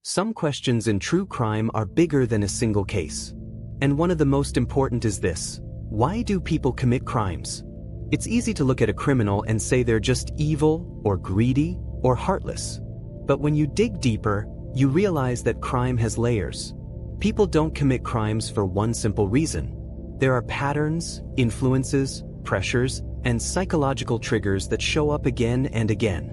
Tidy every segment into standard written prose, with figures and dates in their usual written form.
Some questions in true crime are bigger than a single case. And one of the most important is this: why do people commit crimes? It's easy to look at a criminal and say they're just evil, or greedy, or heartless. But when you dig deeper, you realize that crime has layers. People don't commit crimes for one simple reason. There are patterns, influences, pressures, and psychological triggers that show up again and again.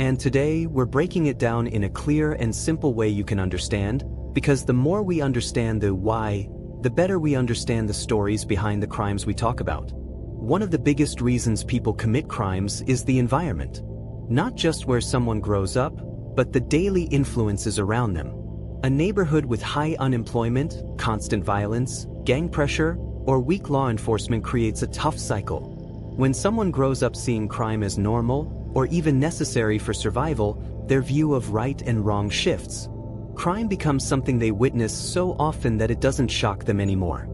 And today, we're breaking it down in a clear and simple way you can understand, because the more we understand the why, the better we understand the stories behind the crimes we talk about. One of the biggest reasons people commit crimes is the environment. Not just where someone grows up, but the daily influences around them. A neighborhood with high unemployment, constant violence, gang pressure, or weak law enforcement creates a tough cycle. When someone grows up seeing crime as normal, or even necessary for survival, their view of right and wrong shifts. Crime becomes something they witness so often that it doesn't shock them anymore.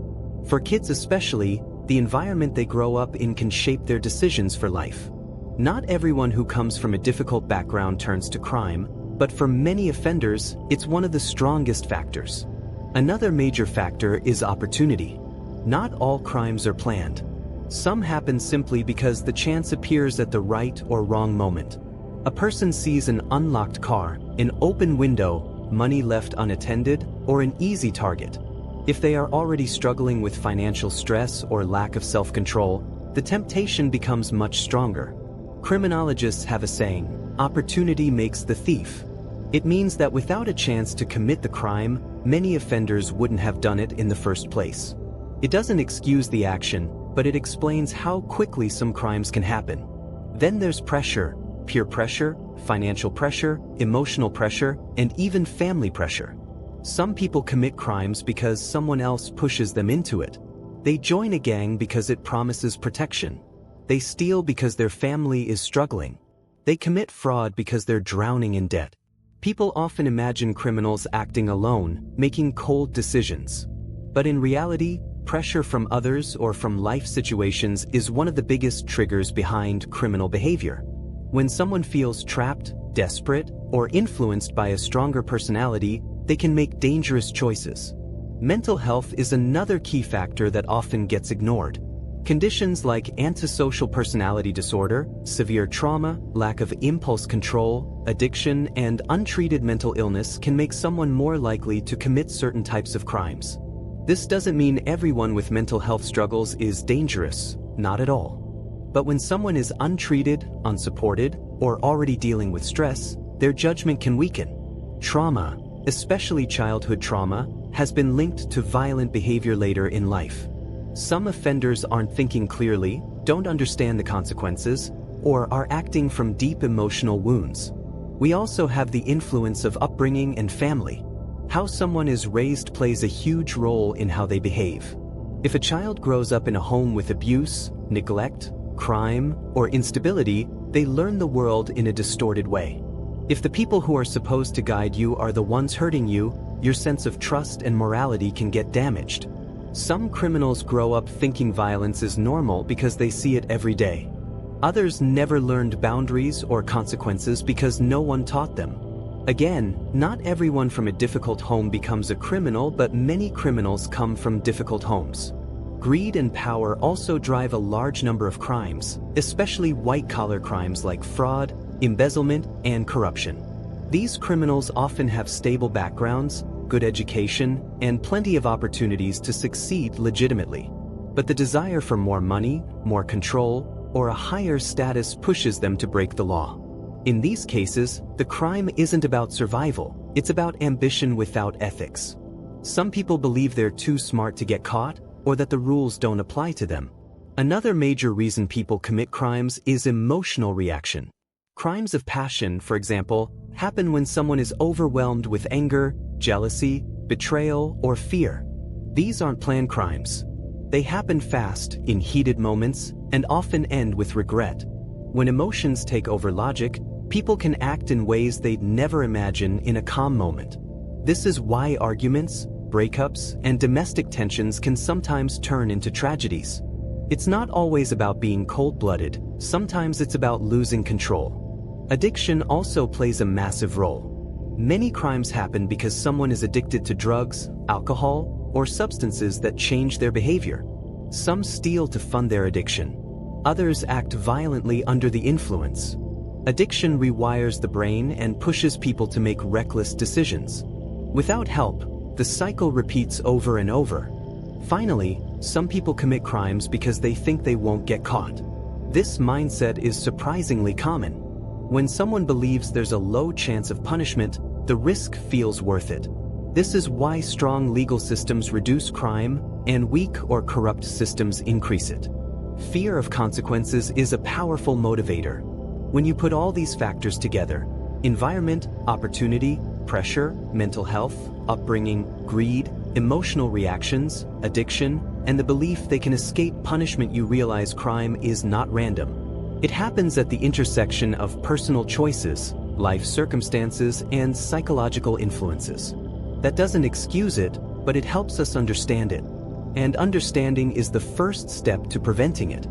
For kids especially, the environment they grow up in can shape their decisions for life. Not everyone who comes from a difficult background turns to crime, but for many offenders, it's one of the strongest factors. Another major factor is opportunity. Not all crimes are planned. Some happen simply because the chance appears at the right or wrong moment. A person sees an unlocked car, an open window, money left unattended, or an easy target. If they are already struggling with financial stress or lack of self-control, the temptation becomes much stronger. Criminologists have a saying, "Opportunity makes the thief." It means that without a chance to commit the crime, many offenders wouldn't have done it in the first place. It doesn't excuse the action, but it explains how quickly some crimes can happen. Then there's pressure, peer pressure, financial pressure, emotional pressure, and even family pressure. Some people commit crimes because someone else pushes them into it. They join a gang because it promises protection. They steal because their family is struggling. They commit fraud because they're drowning in debt. People often imagine criminals acting alone, making cold decisions. But in reality, pressure from others or from life situations is one of the biggest triggers behind criminal behavior. When someone feels trapped, desperate, or influenced by a stronger personality, they can make dangerous choices. Mental health is another key factor that often gets ignored. Conditions like antisocial personality disorder, severe trauma, lack of impulse control, addiction, and untreated mental illness can make someone more likely to commit certain types of crimes. This doesn't mean everyone with mental health struggles is dangerous, not at all. But when someone is untreated, unsupported, or already dealing with stress, their judgment can weaken. Trauma, especially childhood trauma, has been linked to violent behavior later in life. Some offenders aren't thinking clearly, don't understand the consequences, or are acting from deep emotional wounds. We also have the influence of upbringing and family. How someone is raised plays a huge role in how they behave. If a child grows up in a home with abuse, neglect, crime, or instability, they learn the world in a distorted way. If the people who are supposed to guide you are the ones hurting you, your sense of trust and morality can get damaged. Some criminals grow up thinking violence is normal because they see it every day. Others never learned boundaries or consequences because no one taught them. Again, not everyone from a difficult home becomes a criminal, but many criminals come from difficult homes. Greed and power also drive a large number of crimes, especially white-collar crimes like fraud, embezzlement, and corruption. These criminals often have stable backgrounds, good education, and plenty of opportunities to succeed legitimately. But the desire for more money, more control, or a higher status pushes them to break the law. In these cases, the crime isn't about survival, it's about ambition without ethics. Some people believe they're too smart to get caught, or that the rules don't apply to them. Another major reason people commit crimes is emotional reaction. Crimes of passion, for example, happen when someone is overwhelmed with anger, jealousy, betrayal, or fear. These aren't planned crimes. They happen fast, in heated moments, and often end with regret. When emotions take over logic, people can act in ways they'd never imagine in a calm moment. This is why arguments, breakups, and domestic tensions can sometimes turn into tragedies. It's not always about being cold-blooded, sometimes it's about losing control. Addiction also plays a massive role. Many crimes happen because someone is addicted to drugs, alcohol, or substances that change their behavior. Some steal to fund their addiction. Others act violently under the influence. Addiction rewires the brain and pushes people to make reckless decisions. Without help, the cycle repeats over and over. Finally, some people commit crimes because they think they won't get caught. This mindset is surprisingly common. When someone believes there's a low chance of punishment, the risk feels worth it. This is why strong legal systems reduce crime and weak or corrupt systems increase it. Fear of consequences is a powerful motivator. When you put all these factors together, environment, opportunity, pressure, mental health, upbringing, greed, emotional reactions, addiction, and the belief they can escape punishment, you realize crime is not random. It happens at the intersection of personal choices, life circumstances, and psychological influences. That doesn't excuse it, but it helps us understand it. And understanding is the first step to preventing it.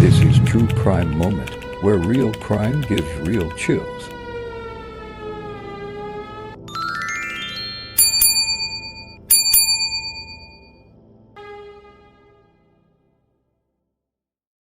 This is True Crime Moment, where real crime gives real chills.